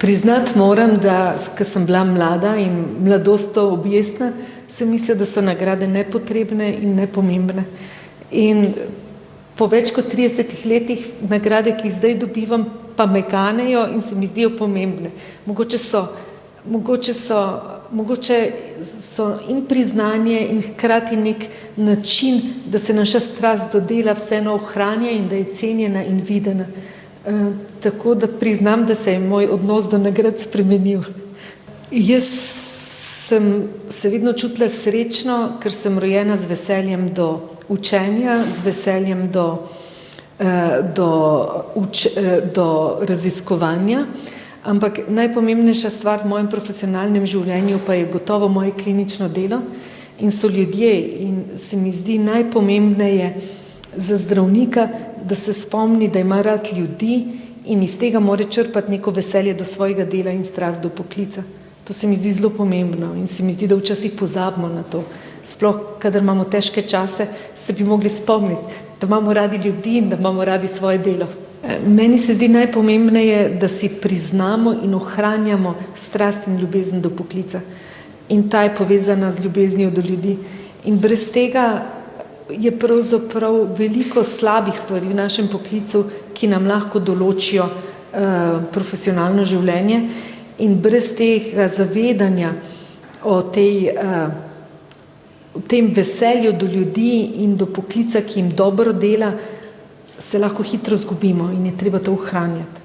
Priznati moram, da ko sem bila mlada in mladosto objesna, sem mislila, da so nagrade nepotrebne in nepomembne. In po več kot 30 letih nagrade, ki jih zdaj dobivam, pa me ganejo in se mi zdijo pomembne. Mogoče so in priznanje in hkrati nek način, da se naša strast do dela vseeno ohranja in da je cenjena in videna. Tako da priznam, da se je moj odnos do nagrad spremenil. Jaz sem se vedno čutila srečno, ker sem rojena z veseljem do učenja, z veseljem do raziskovanja, ampak najpomembnejša stvar v mojem profesionalnem življenju pa je gotovo moje klinično delo in so ljudje, in se mi zdi najpomembneje za zdravnika, da se spomni, da ima rad ljudi in iz tega mora črpati neko veselje do svojega dela in strast do poklica. To se mi zdi zelo pomembno in se mi zdi, da včasih pozabimo na to. Sploh, kadar imamo težke čase, se bi mogli spomniti, da imamo radi ljudi in da imamo radi svoje delo. Meni se zdi najpomembneje, da si priznamo in ohranjamo strast in ljubezen do poklica. In ta je povezana z ljubeznijo do ljudi. In brez tega je pravzaprav veliko slabih stvari v našem poklicu, ki nam lahko določijo profesionalno življenje, in brez tega zavedanja o tem veselju do ljudi in do poklica, ki jim dobro dela, se lahko hitro izgubimo in je treba to ohranjati.